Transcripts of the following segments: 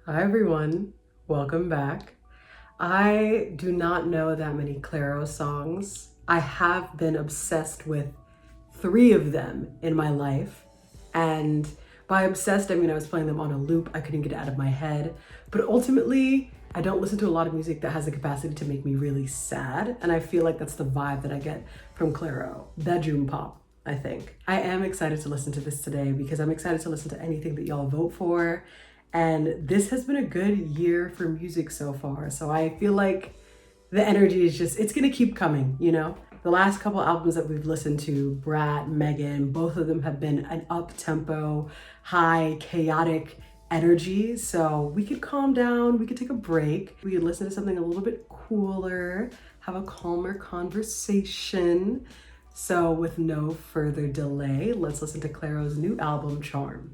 Hi everyone, welcome back. I do not know that many Clairo songs. I have been obsessed with three of them in my life. And by obsessed, I mean I was playing them on a loop. I couldn't get it out of my head. But ultimately, I don't listen to a lot of music that has the capacity to make me really sad. And I feel like that's the vibe that I get from Clairo, bedroom pop. I think. I am excited to listen to this today because I'm excited to listen to anything that y'all vote for. And this has been a good year for music so far. So I feel like the energy is just, it's gonna keep coming, you know? The last couple albums that we've listened to, Brat, Megan, both of them have been an up-tempo, high, chaotic energy. So we could calm down, we could take a break, we could listen to something a little bit cooler, have a calmer conversation. So with no further delay, let's listen to Clairo's new album, Charm.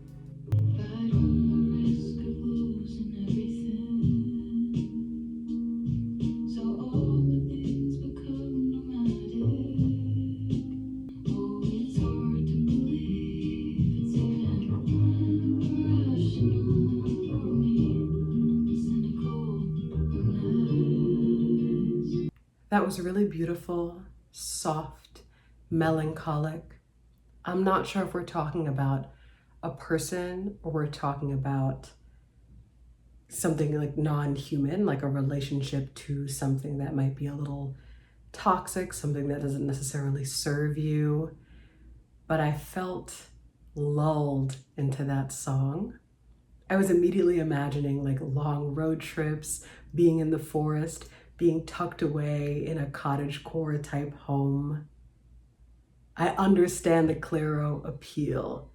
That was really beautiful, soft, melancholic. I'm not sure if we're talking about a person or we're talking about something like non-human, like a relationship to something that might be a little toxic, something that doesn't necessarily serve you. But I felt lulled into that song. I was immediately imagining like long road trips, being in the forest, being tucked away in a cottagecore type home. I understand the Clairo appeal.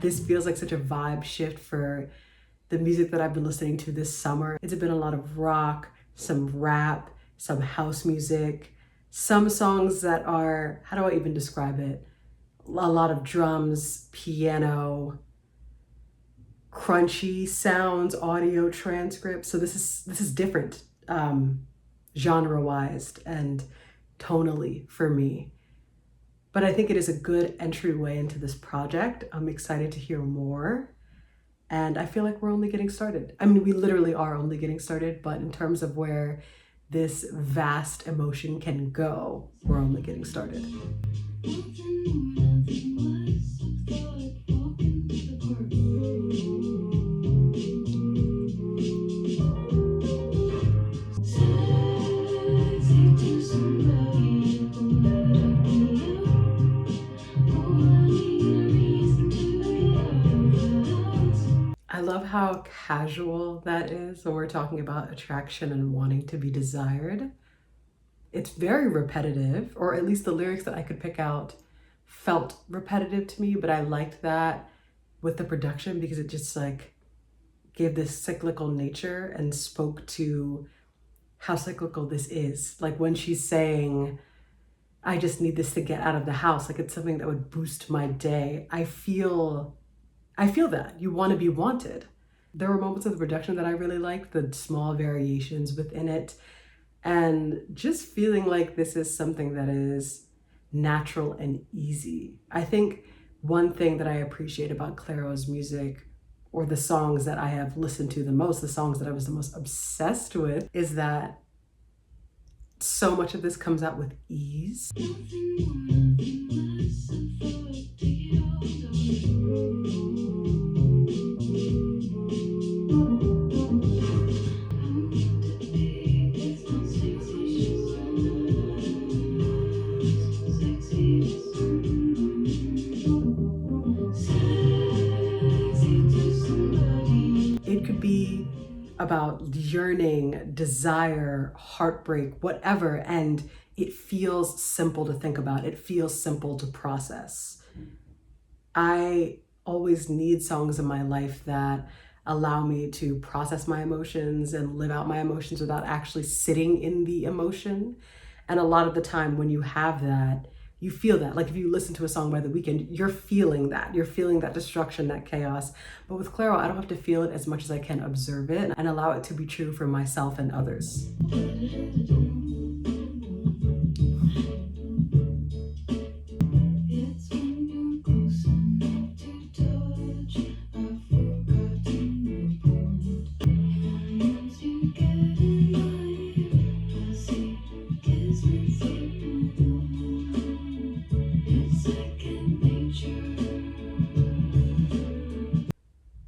This feels like such a vibe shift for the music that I've been listening to this summer. It's been a lot of rock, some rap, some house music, some songs that are, how do I even describe it? A lot of drums, piano, crunchy sounds, audio transcripts. So this is different genre-wise and tonally for me. But I think it is a good entryway into this project. I'm excited to hear more. And I feel like we're only getting started. I mean, we literally are only getting started, but in terms of where this vast emotion can go, we're only getting started. I love how casual that is when we're talking about attraction and wanting to be desired. It's very repetitive, or at least the lyrics that I could pick out felt repetitive to me, but I liked that with the production because it just like gave this cyclical nature and spoke to how cyclical this is. Like when she's saying, I just need this to get out of the house, like it's something that would boost my day. I feel that you want to be wanted. There were moments of the production that I really liked, the small variations within it, and just feeling like this is something that is natural and easy. I think one thing that I appreciate about Clairo's music, or the songs that I have listened to the most, the songs that I was the most obsessed with, is that so much of this comes out with ease. It could be about yearning, desire, heartbreak, whatever, and it feels simple to think about. It feels simple to process. I always need songs in my life that allow me to process my emotions and live out my emotions without actually sitting in the emotion. And a lot of the time when you have that, you feel that. Like if you listen to a song by The Weeknd, you're feeling that. You're feeling that destruction, that chaos. But with Clairo, I don't have to feel it as much as I can observe it and allow it to be true for myself and others.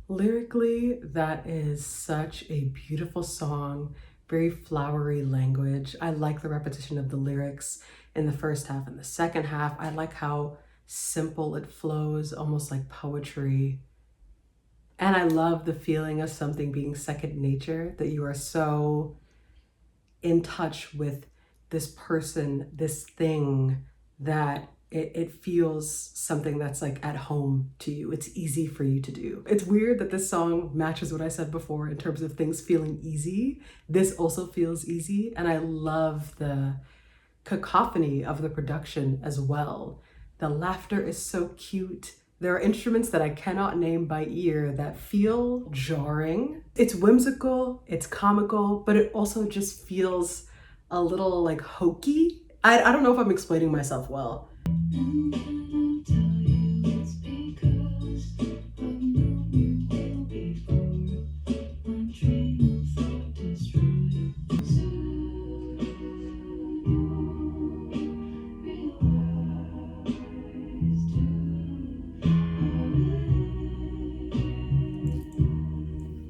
Lyrically, that is such a beautiful song, very flowery language. I like the repetition of the lyrics in the first half and the second half. I like how simple it flows, almost like poetry. And I love the feeling of something being second nature, that you are so in touch with this person, this thing, that it feels something that's like at home to you. It's easy for you to do. It's weird that this song matches what I said before in terms of things feeling easy. This also feels easy, and I love the cacophony of the production as well. The laughter is so cute. There are instruments that I cannot name by ear that feel jarring. It's whimsical, it's comical, but it also just feels a little like hokey. I don't know if I'm explaining myself well.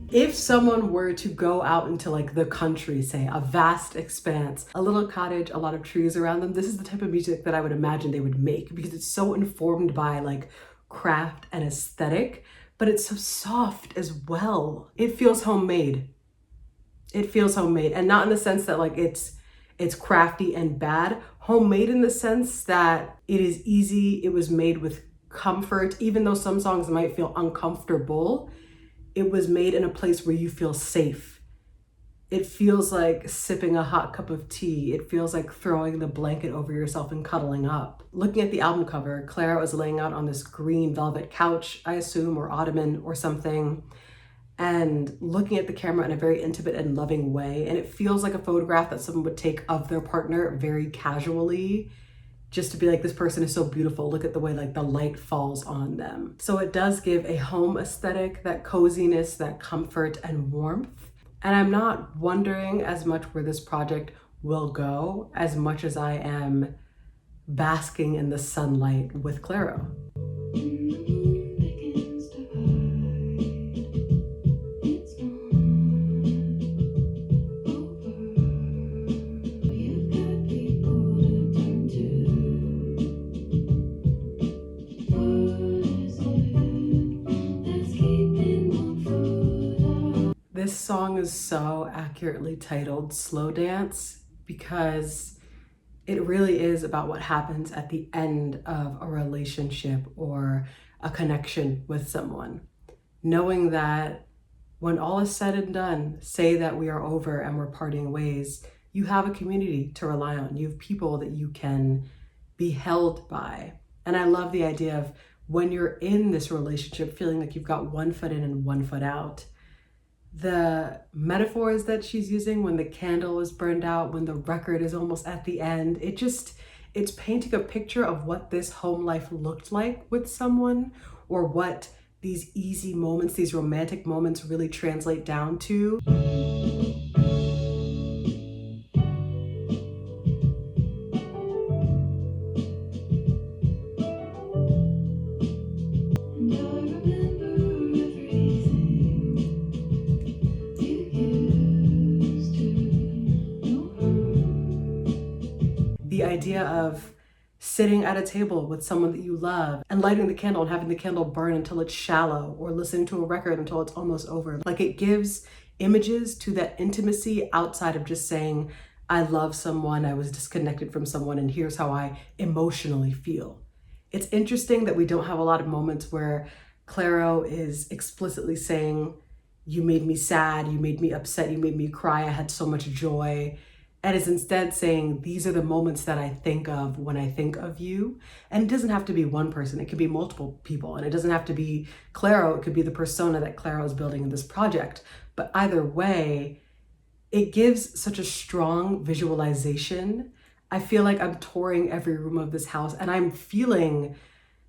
If someone were to go out into like the country, say a vast expanse, a little cottage, a lot of trees around them, this is the type of music that I would imagine they would make, because it's so informed by like craft and aesthetic, but it's so soft as well. It feels homemade. It feels homemade, and not in the sense that like it's crafty and bad. Homemade in the sense that it is easy, it was made with comfort, even though some songs might feel uncomfortable. It was made in a place where you feel safe. It feels like sipping a hot cup of tea. It feels like throwing the blanket over yourself and cuddling up. Looking at the album cover, Clairo is laying out on this green velvet couch, I assume, or ottoman or something, and looking at the camera in a very intimate and loving way. And it feels like a photograph that someone would take of their partner very casually, just to be like, this person is so beautiful. Look at the way like the light falls on them. So it does give a home aesthetic, that coziness, that comfort and warmth. And I'm not wondering as much where this project will go as much as I am basking in the sunlight with Clairo. This song is so accurately titled Slow Dance, because it really is about what happens at the end of a relationship or a connection with someone. Knowing that when all is said and done, say that we are over and we're parting ways, you have a community to rely on. You have people that you can be held by. And I love the idea of when you're in this relationship, feeling like you've got one foot in and one foot out. The metaphors that she's using, when the candle is burned out, when the record is almost at the end, it's painting a picture of what this home life looked like with someone, or what these easy moments, these romantic moments really translate down to. The idea of sitting at a table with someone that you love and lighting the candle and having the candle burn until it's shallow, or listening to a record until it's almost over. Like, it gives images to that intimacy outside of just saying, I love someone, I was disconnected from someone, and here's how I emotionally feel. It's interesting that we don't have a lot of moments where Clairo is explicitly saying, you made me sad, you made me upset, you made me cry, I had so much joy. and is instead saying, these are the moments that I think of when I think of you. And it doesn't have to be one person, it could be multiple people, and it doesn't have to be Clairo, it could be the persona that Clairo is building in this project. But either way, it gives such a strong visualization. I feel like I'm touring every room of this house and I'm feeling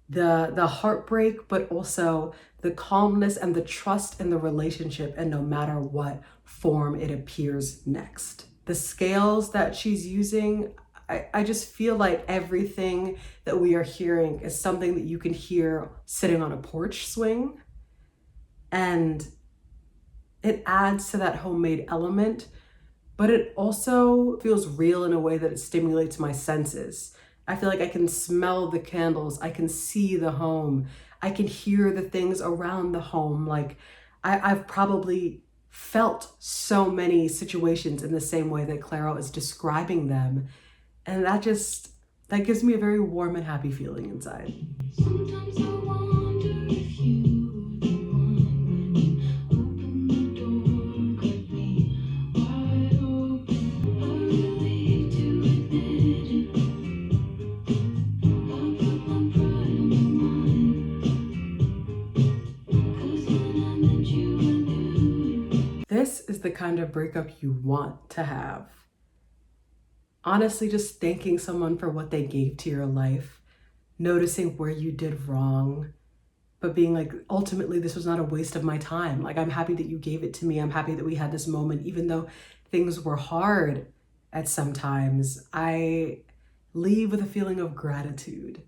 the heartbreak, but also the calmness and the trust in the relationship, and no matter what form it appears next. The scales that she's using, I just feel like everything that we are hearing is something that you can hear sitting on a porch swing, and it adds to that homemade element, but it also feels real in a way that it stimulates my senses. I feel like I can smell the candles, I can see the home, I can hear the things around the home. Like I've probably felt so many situations in the same way that Clairo is describing them. And that gives me a very warm and happy feeling inside. Sometimes I wonder if you were the one when you opened the door, cut me wide open. I relieved to admit it. I put my pride on the line, 'cause when I met you, I knew it. This is the kind of breakup you want to have. Honestly, just thanking someone for what they gave to your life, noticing where you did wrong, but being like, ultimately, this was not a waste of my time. Like, I'm happy that you gave it to me. I'm happy that we had this moment, even though things were hard at some times. I leave with a feeling of gratitude.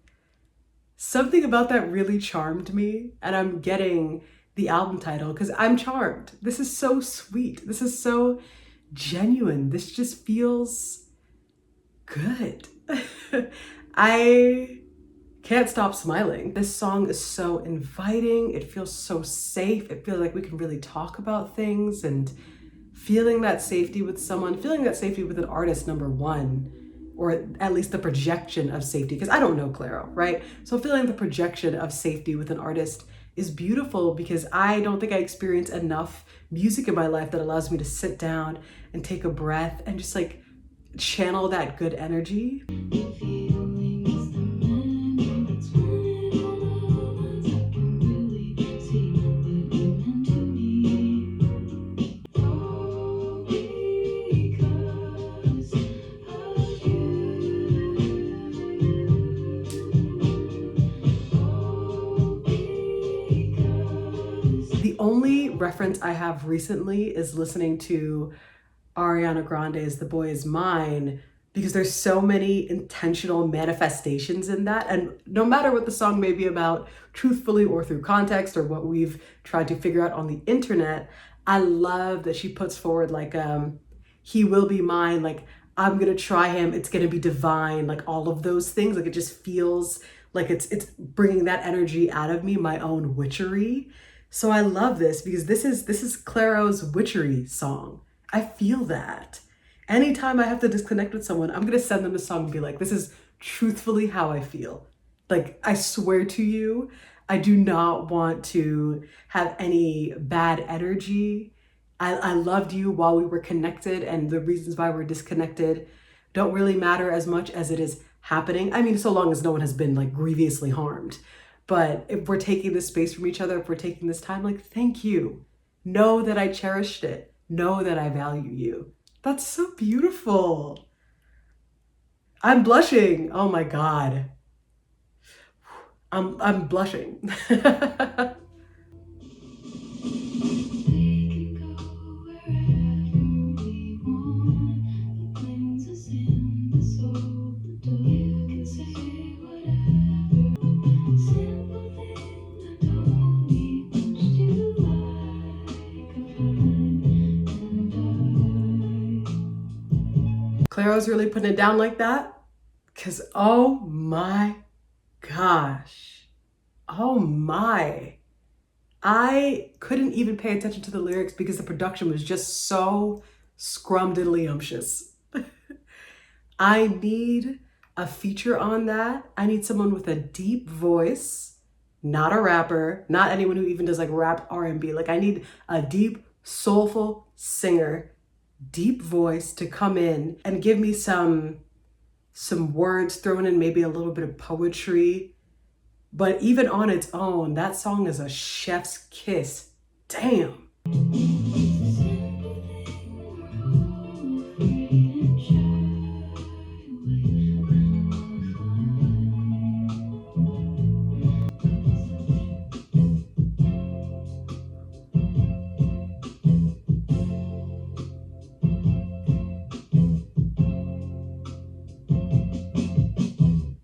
Something about that really charmed me, and I'm getting the album title because I'm charmed. This is so sweet. This is so genuine. This just feels good. I can't stop smiling. This song is so inviting. It feels so safe. It feels like we can really talk about things, and feeling that safety with someone, feeling that safety with an artist, number one, or at least the projection of safety, because I don't know Clairo, right? So feeling the projection of safety with an artist is beautiful, because I don't think I experience enough music in my life that allows me to sit down and take a breath and just like channel that good energy. The feeling is the memory, that's when it all aligns. I can really see what you meant to me. All because of you. All because. The only reference I have recently is listening to Ariana Grande's The Boy Is Mine, because there's so many intentional manifestations in that. And no matter what the song may be about, truthfully or through context or what we've tried to figure out on the internet, I love that she puts forward like, he will be mine, like I'm gonna try him, it's gonna be divine, like all of those things. Like it just feels like it's bringing that energy out of me, my own witchery. So I love this because this is Clairo's witchery song. I feel that. Anytime I have to disconnect with someone, I'm gonna send them a song and be like, this is truthfully how I feel. Like, I swear to you, I do not want to have any bad energy. I loved you while we were connected, and the reasons why we're disconnected don't really matter as much as it is happening. I mean, so long as no one has been like grievously harmed. But if we're taking this space from each other, if we're taking this time, like, thank you. Know that I cherished it. Know that I value you. That's so beautiful. I'm blushing. Oh my God. I'm blushing. We can go wherever we want. The cleanse us in the soul. You can say whatever. Simple things I don't need much to like. I find and Clairo's really putting it down like that. Because, oh my gosh. Oh my. I couldn't even pay attention to the lyrics because the production was just so scrumdiddlyumptious. I need a feature on that. I need someone with a deep voice, not a rapper, not anyone who even does like rap R&B. Like I need a deep, soulful singer deep voice to come in and give me some words thrown in, maybe a little bit of poetry. But even on its own, that song is a chef's kiss. Damn.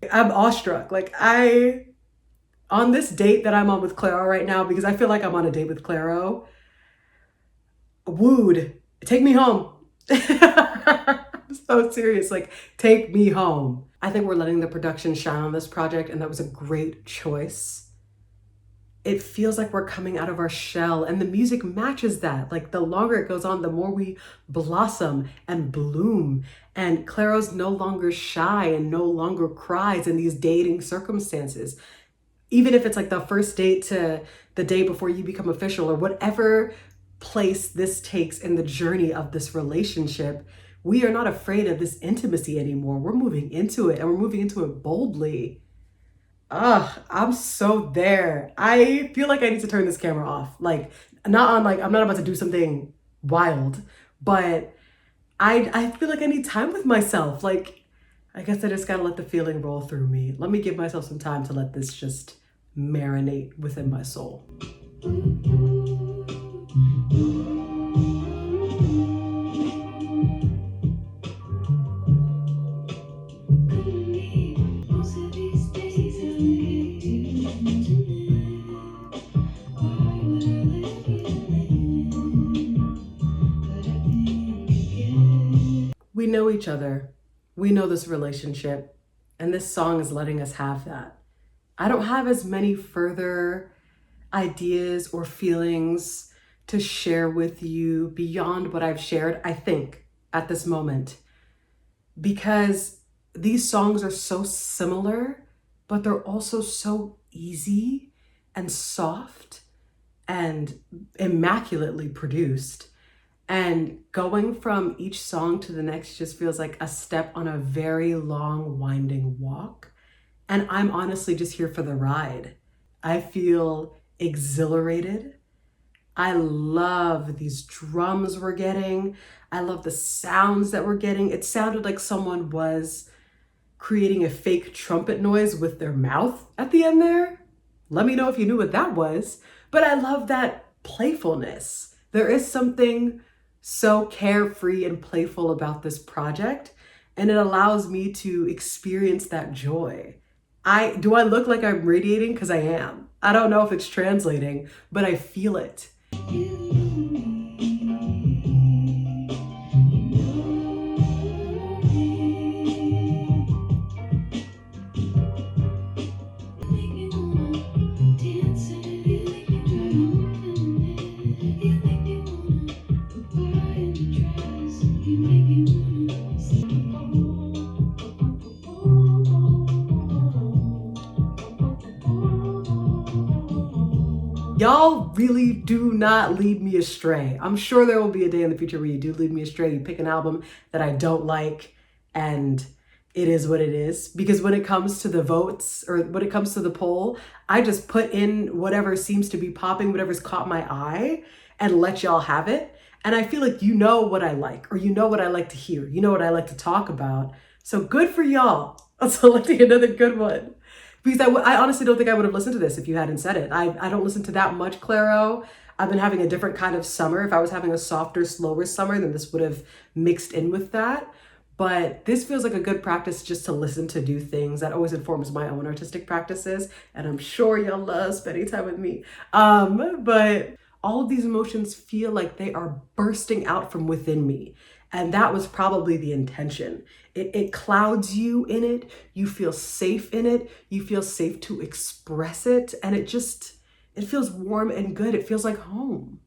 I'm awestruck. Like on this date that I'm on with Clairo right now, because I feel like I'm on a date with Clairo, wooed, take me home. So serious, like take me home. I think we're letting the production shine on this project, and that was a great choice. It feels like we're coming out of our shell, and the music matches that. Like the longer it goes on, the more we blossom and bloom. And Clairo's no longer shy and no longer cries in these dating circumstances. Even if it's like the first date to the day before you become official, or whatever place this takes in the journey of this relationship, we are not afraid of this intimacy anymore. We're moving into it, and we're moving into it boldly. Ugh, I'm so there. I feel like I need to turn this camera off. Like, not on, like, I'm not about to do something wild, but I feel like I need time with myself. Like, I guess I just gotta let the feeling roll through me. Let me give myself some time to let this just marinate within my soul. We know each other. We know this relationship, and this song is letting us have that. I don't have as many further ideas or feelings to share with you beyond what I've shared, I think, at this moment, because these songs are so similar, but they're also so easy and soft and immaculately produced. And going from each song to the next just feels like a step on a very long, winding walk. And I'm honestly just here for the ride. I feel exhilarated. I love these drums we're getting. I love the sounds that we're getting. It sounded like someone was creating a fake trumpet noise with their mouth at the end there. Let me know if you knew what that was. But I love that playfulness. There is something so carefree and playful about this project, and it allows me to experience that joy. Do I look like I'm radiating? Because I am. I don't know if it's translating, but I feel it. Y'all really do not lead me astray. I'm sure there will be a day in the future where you do lead me astray. You pick an album that I don't like, and it is what it is. Because when it comes to the votes, or when it comes to the poll, I just put in whatever seems to be popping, whatever's caught my eye, and let y'all have it. And I feel like you know what I like, or you know what I like to hear. You know what I like to talk about. So good for y'all. I'm selecting another good one. Because I honestly don't think I would have listened to this if you hadn't said it. I don't listen to that much Clairo. I've been having a different kind of summer. If I was having a softer, slower summer, then this would have mixed in with that. But this feels like a good practice just to listen to new things. That always informs my own artistic practices. And I'm sure y'all love spending time with me. But all of these emotions feel like they are bursting out from within me. And that was probably the intention. It clouds you in it. You feel safe in it. You feel safe to express it. And it feels warm and good. It feels like home.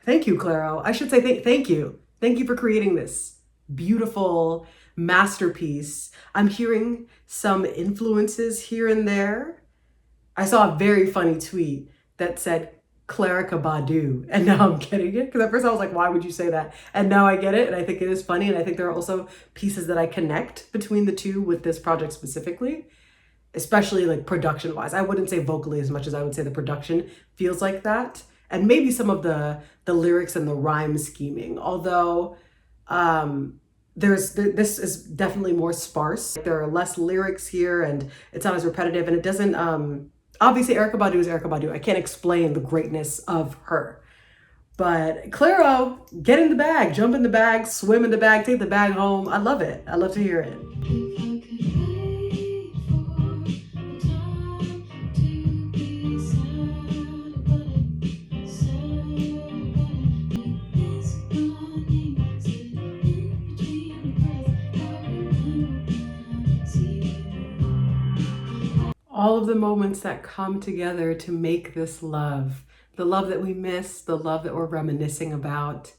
Thank you, Clairo. I should say thank you. Thank you for creating this beautiful masterpiece. I'm hearing some influences here and there. I saw a very funny tweet that said, Clarica Badu. And now I'm getting it. Because at first I was like, why would you say that? And now I get it. And I think it is funny. And I think there are also pieces that I connect between the two with this project specifically, especially like production wise. I wouldn't say vocally as much as I would say the production feels like that. And maybe some of the lyrics and the rhyme scheming. Although this is definitely more sparse. There are less lyrics here and it's not as repetitive, and it doesn't obviously Erykah Badu is Erykah Badu. I can't explain the greatness of her. But Clairo, get in the bag, jump in the bag, swim in the bag, take the bag home. I love it. I love to hear it. All of the moments that come together to make this love, the love that we miss, the love that we're reminiscing about.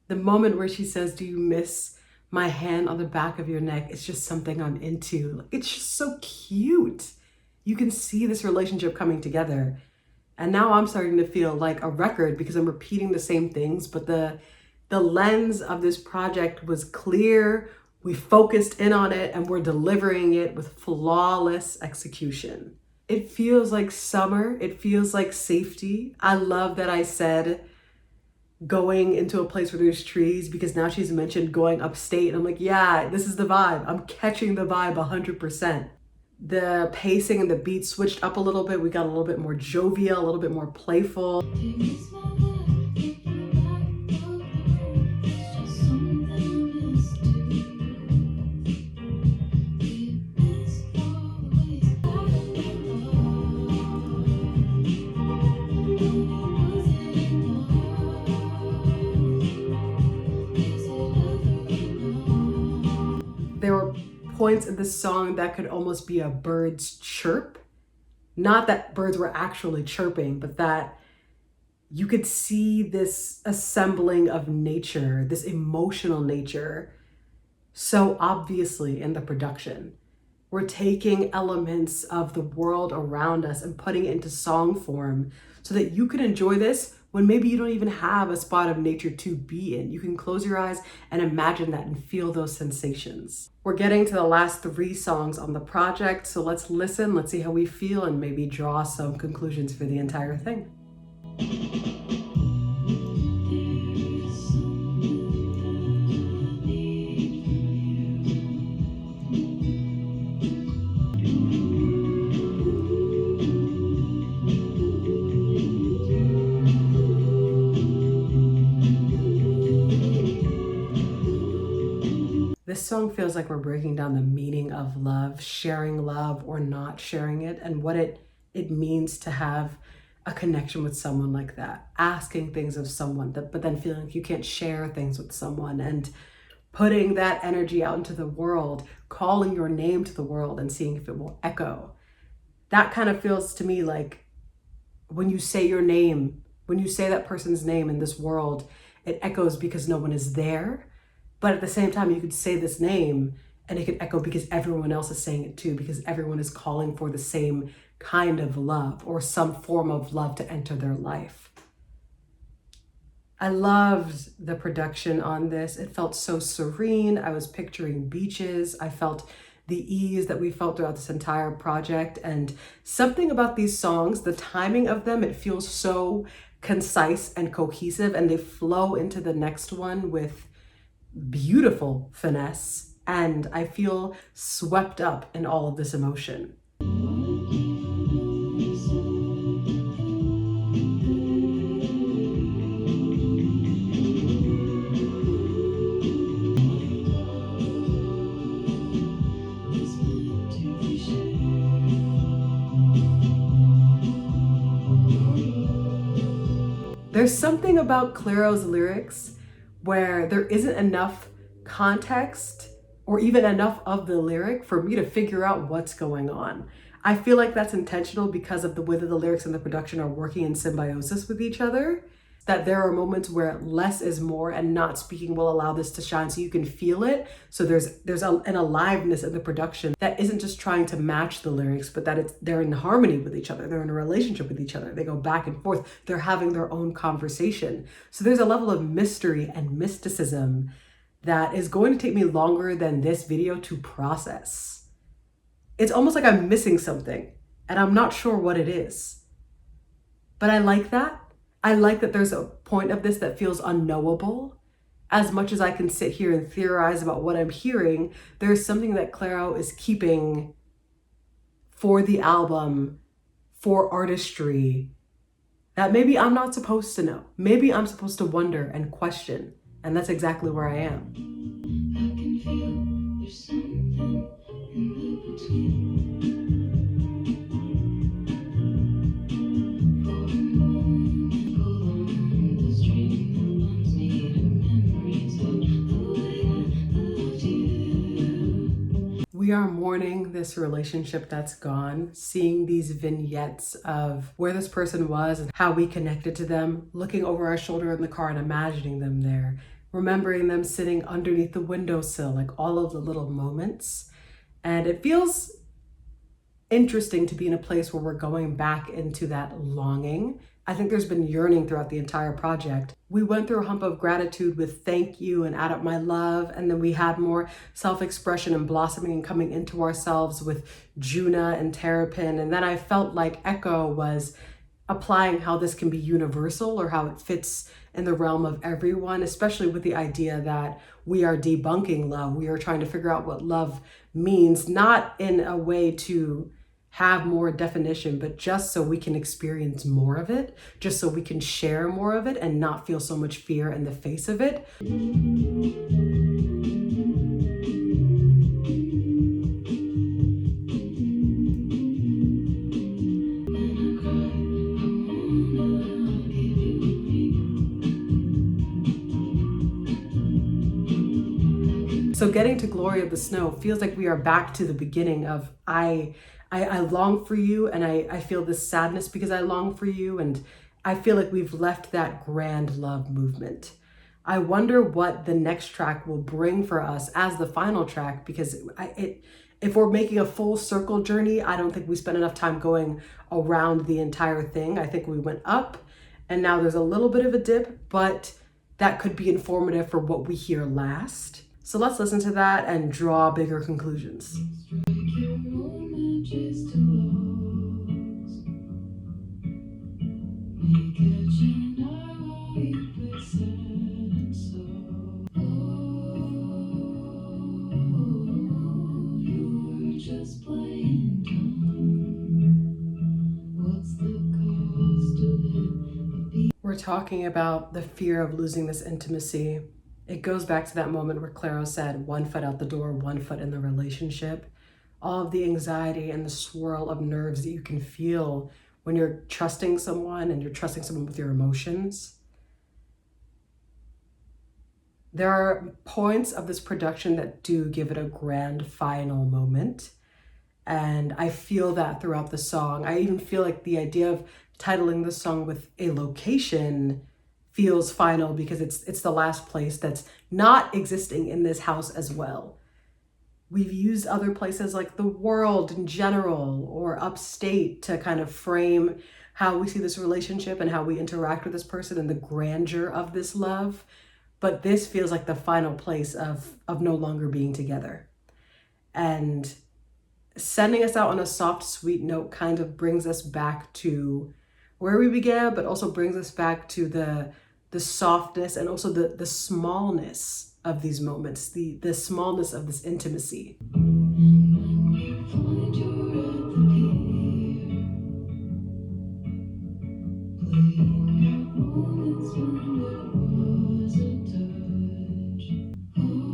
The moment where she says, do you miss my hand on the back of your neck? It's just something I'm into. It's just so cute. You can see this relationship coming together. And now I'm starting to feel like a record because I'm repeating the same things, but the lens of this project was clear. We focused in on it and we're delivering it with flawless execution. It feels like summer. It feels like safety. I love that I said going into a place where there's trees because now she's mentioned going upstate. And I'm like, yeah, this is the vibe. I'm catching the vibe 100%. The pacing and the beat switched up a little bit. We got a little bit more jovial, a little bit more playful. There were points in this song that could almost be a bird's chirp. Not that birds were actually chirping, but that you could see this assembling of nature, this emotional nature, so obviously in the production. We're taking elements of the world around us and putting it into song form so that you can enjoy this when maybe you don't even have a spot of nature to be in. You can close your eyes and imagine that and feel those sensations. We're getting to the last 3 songs on the project, so let's listen, let's see how we feel, and maybe draw some conclusions for the entire thing. This song feels like we're breaking down the meaning of love, sharing love or not sharing it, and what it means to have a connection with someone like that. Asking things of someone, but then feeling like you can't share things with someone, and putting that energy out into the world, calling your name to the world and seeing if it will echo. That kind of feels to me like when you say your name, when you say that person's name in this world, it echoes because no one is there. But at the same time, you could say this name and it could echo because everyone else is saying it too, because everyone is calling for the same kind of love or some form of love to enter their life. I loved the production on this. It felt so serene. I was picturing beaches. I felt the ease that we felt throughout this entire project. And something about these songs, the timing of them, it feels so concise and cohesive, and they flow into the next one with beautiful finesse, and I feel swept up in all of this emotion. There's something about Clairo's lyrics where there isn't enough context or even enough of the lyric for me to figure out what's going on. I feel like that's intentional because of the way that the lyrics and the production are working in symbiosis with each other. that there are moments where less is more and not speaking will allow this to shine so you can feel it. So there's an aliveness in the production that isn't just trying to match the lyrics, but that they're in harmony with each other. They're in a relationship with each other. They go back and forth. They're having their own conversation. So there's a level of mystery and mysticism that is going to take me longer than this video to process. It's almost like I'm missing something and I'm not sure what it is. But I like that. I like that there's a point of this that feels unknowable. As much as I can sit here and theorize about what I'm hearing, there's something that Clairo is keeping for the album, for artistry, that maybe I'm not supposed to know. Maybe I'm supposed to wonder and question. And that's exactly where I am. I can feel there's something in the between. For a moment, pull on the string that binds me to memories of the way I loved you. We are mourning this relationship that's gone, seeing these vignettes of where this person was and how we connected to them, looking over our shoulder in the car and imagining them there, remembering them sitting underneath the windowsill, like all of the little moments. And it feels interesting to be in a place where we're going back into that longing. I think there's been yearning throughout the entire project. We went through a hump of gratitude with thank you and add up my love, and then we had more self-expression and blossoming and coming into ourselves with Juna and Terrapin. And then I felt like Echo was applying how this can be universal or how it fits in the realm of everyone, especially with the idea that we are debunking love. We are trying to figure out what love means, not in a way to have more definition, but just so we can experience more of it, just so we can share more of it and not feel so much fear in the face of it. So getting to Glory of the Snow feels like we are back to the beginning of I long for you, and I feel this sadness because I long for you, and I feel like we've left that grand love movement. I wonder what the next track will bring for us as the final track, because if we're making a full circle journey, I don't think we spent enough time going around the entire thing. I think we went up and now there's a little bit of a dip, but that could be informative for what we hear last. So let's listen to that and draw bigger conclusions. Strike your own matches to logs. Make a channel while you play sad song. Oh, you were just playing dumb. What's the cost of it? We're talking about the fear of losing this intimacy. It goes back to that moment where Clairo said, 1 foot out the door, 1 foot in the relationship. All of the anxiety and the swirl of nerves that you can feel when you're trusting someone and you're trusting someone with your emotions. There are points of this production that do give it a grand final moment. And I feel that throughout the song. I even feel like the idea of titling the song with a location feels final because it's the last place that's not existing in this house as well. We've used other places like the world in general or upstate to kind of frame how we see this relationship and how we interact with this person and the grandeur of this love. But this feels like the final place of no longer being together. And sending us out on a soft, sweet note kind of brings us back to where we began, but also brings us back to the softness and also the smallness of these moments, the smallness of this intimacy. And when you find you're at the pier, playing out moments when there was a touch. Oh,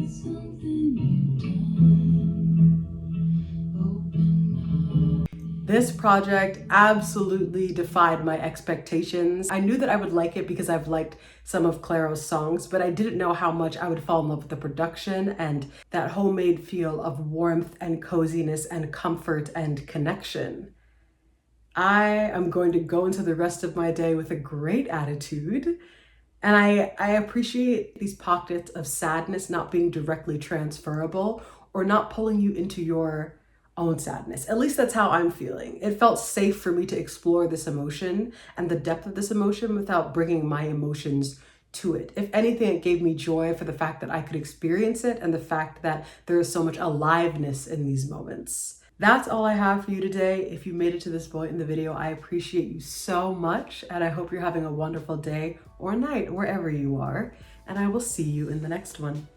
it's something you've done. Open my This project absolutely defied my expectations. I knew that I would like it because I've liked some of Clairo's songs, but I didn't know how much I would fall in love with the production and that homemade feel of warmth and coziness and comfort and connection. I am going to go into the rest of my day with a great attitude. And I appreciate these pockets of sadness not being directly transferable or not pulling you into your own sadness. At least that's how I'm feeling. It felt safe for me to explore this emotion and the depth of this emotion without bringing my emotions to it. If anything, it gave me joy for the fact that I could experience it and the fact that there is so much aliveness in these moments. That's all I have for you today. If you made it to this point in the video, I appreciate you so much, and I hope you're having a wonderful day or night wherever you are, and I will see you in the next one.